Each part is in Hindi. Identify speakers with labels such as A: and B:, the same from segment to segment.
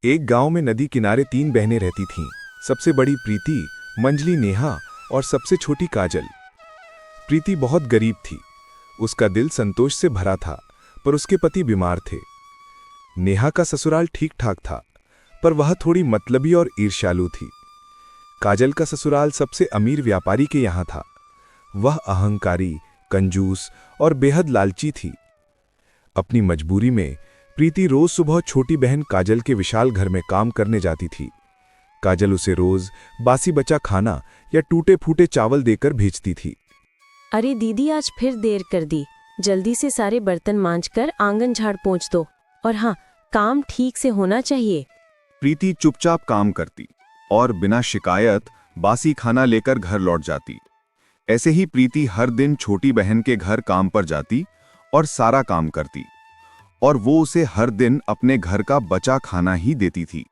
A: एक गांव में नदी किनारे 3 बहनें रहती थीं। सबसे बड़ी प्रीति, मंझली नेहा और सबसे छोटी काजल। प्रीति बहुत गरीब थी। उसका दिल संतोष से भरा था, पर उसके पति बीमार थे। नेहा का ससुराल ठीक ठाक था, पर वह थोड़ी मतलबी और ईर्ष्यालु थी। काजल का ससुराल सबसे अमीर व्यापारी के यहाँ था। वह अहंकारी, कंजूस और बेहद लालची थी। अपनी मजबूरी में प्रीति रोज सुबह छोटी बहन काजल के विशाल घर में काम करने जाती थी। काजल उसे रोज बासी बचा खाना या टूटे फूटे चावल देकर भेजती थी।
B: अरे दीदी, आज फिर देर कर दी। जल्दी से सारे बर्तन मांजकर आंगन झाड़ पोंछ दो। और हाँ, काम ठीक से होना चाहिए।
C: प्रीति चुपचाप काम करती और बिना शिकायत बासी खाना लेकर घर लौट जाती। ऐसे ही प्रीति हर दिन छोटी बहन के घर काम पर जाती और सारा काम करती, और वो उसे हर दिन अपने घर का बचा खाना ही देती थी।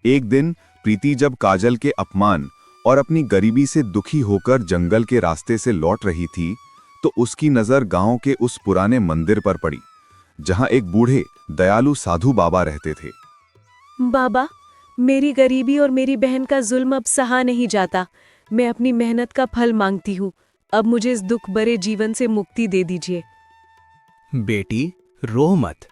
C: एक दिन प्रीति जब काजल के अपमान और अपनी गरीबी से दुखी होकर जंगल के रास्ते से लौट रही थी, तो उसकी नजर गांव के उस पुराने मंदिर पर पड़ी, जहां एक बूढ़े दयालु साधु बाबा रहते थे।
B: बाबा, मेरी गरीबी और मेरी बहन का जुल्म अब सहा नहीं जाता। मैं अपनी मेहनत का फल मांगती हूँ। अब मुझे इस दुख भरे जीवन से मुक्ति दे दीजिए।
D: बेटी, रो मत।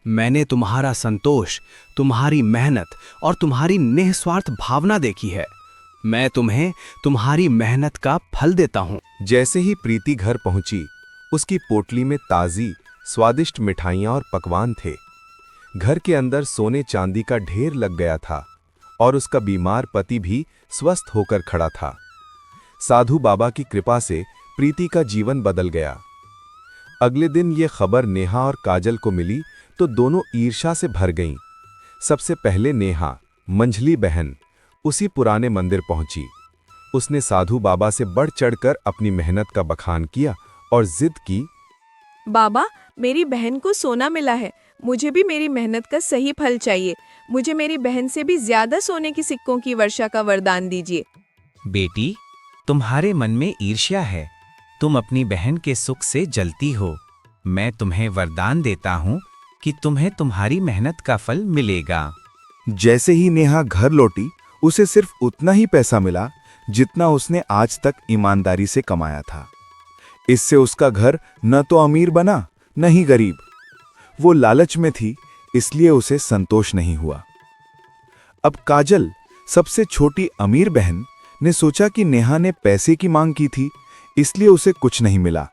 D: मैंने तुम्हारा संतोष, तुम्हारी मेहनत और तुम्हारी निस्वार्थ भावना देखी है। मैं तुम्हें तुम्हारी मेहनत का फल देता हूँ।
A: जैसे ही प्रीति घर पहुंची, उसकी पोटली में ताजी स्वादिष्ट मिठाइयाँ और पकवान थे। घर के अंदर सोने चांदी का ढेर लग गया था और उसका बीमार पति भी स्वस्थ होकर खड़ा था। साधु बाबा की कृपा से प्रीति का जीवन बदल गया। अगले दिन ये खबर नेहा और काजल को मिली तो दोनों ईर्ष्या से भर गईं। सबसे पहले नेहा, मंझली बहन, उसी पुराने मंदिर पहुंची। उसने साधु बाबा से बढ़ चढ़कर अपनी मेहनत का बखान किया और जिद की,
E: बाबा, मेरी बहन को सोना मिला है। मुझे भी मेरी मेहनत का सही फल चाहिए। मुझे मेरी बहन से भी ज्यादा सोने की सिक्कों की वर्षा का वरदान दीजिए।
F: बेटी, तुम्हारे मन में ईर्ष्या है। तुम अपनी बहन के सुख से जलती हो। मैं तुम्हें वरदान देता हूँ कि तुम्हें तुम्हारी मेहनत का फल मिलेगा।
A: जैसे ही नेहा घर लौटी, उसे सिर्फ उतना ही पैसा मिला जितना उसने आज तक ईमानदारी से कमाया था। इससे उसका घर न तो अमीर बना, न ही गरीब। वो लालच में थी, इसलिए उसे संतोष नहीं हुआ। अब काजल, सबसे छोटी अमीर बहन, ने सोचा कि नेहा ने पैसे की मांग की थी, इसलिए उसे कुछ नहीं मिला।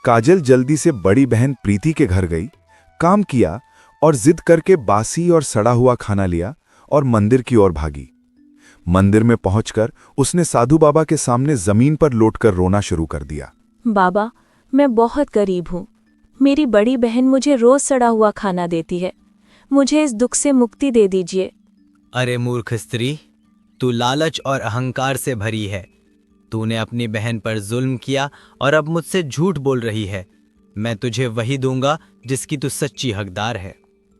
A: काजल जल्दी से बड़ी बहन प्रीति के घर गई, काम किया और जिद करके बासी और सड़ा हुआ खाना लिया और मंदिर की ओर भागी। मंदिर में पहुंचकर उसने साधु बाबा के सामने जमीन पर लोटकर रोना शुरू कर दिया।
B: बाबा, मैं बहुत गरीब हूँ। मेरी बड़ी बहन मुझे रोज सड़ा हुआ खाना देती है। मुझे इस दुख से मुक्ति दे दीजिए।
F: अरे मूर्ख स्त्री, तू लालच और अहंकार से भरी है। तूने अपनी बहन पर जुल्म किया और अब मुझसे झूठ बोल रही है। मैं तुझे वही दूंगा जिसकी तू सच्ची हकदार है।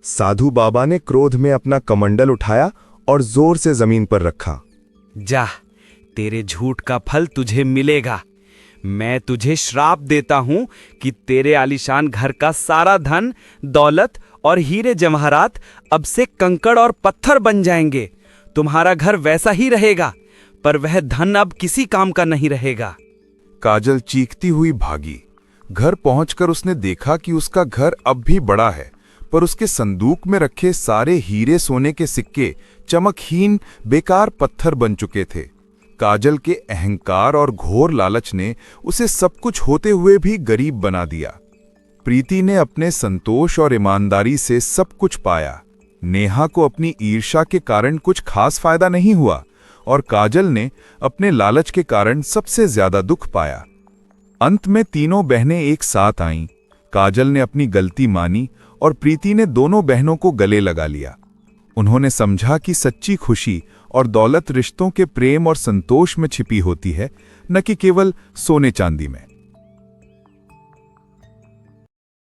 A: साधु बाबा ने क्रोध में अपना कमंडल उठाया और जोर से जमीन पर रखा।
D: जा, तेरे झूठ का फल तुझे मिलेगा। मैं तुझे श्राप देता हूं कि तेरे आलीशान घर का सारा धन, दौलत और हीरे जवाहरात अब से कंकड़ और पत्थर बन जाएंगे। तुम्हारा घर वैसा ही रहेगा, पर वह धन अब किसी काम का नहीं रहेगा।
A: काजल चीखती हुई भागी। घर पहुंचकर उसने देखा कि उसका घर अब भी बड़ा है, पर उसके संदूक में रखे सारे हीरे सोने के सिक्के चमकहीन बेकार पत्थर बन चुके थे। काजल के अहंकार और घोर लालच ने उसे सब कुछ होते हुए भी गरीब बना दिया। प्रीति ने अपने संतोष और ईमानदारी से सब कुछ पाया। नेहा को अपनी ईर्ष्या के कारण कुछ खास फायदा नहीं हुआ और काजल ने अपने लालच के कारण सबसे ज्यादा दुख पाया। अंत में तीनों बहनें एक साथ आईं। काजल ने अपनी गलती मानी और प्रीति ने दोनों बहनों को गले लगा लिया। उन्होंने समझा कि सच्ची खुशी और दौलत रिश्तों के प्रेम और संतोष में छिपी होती है, न कि केवल सोने चांदी में।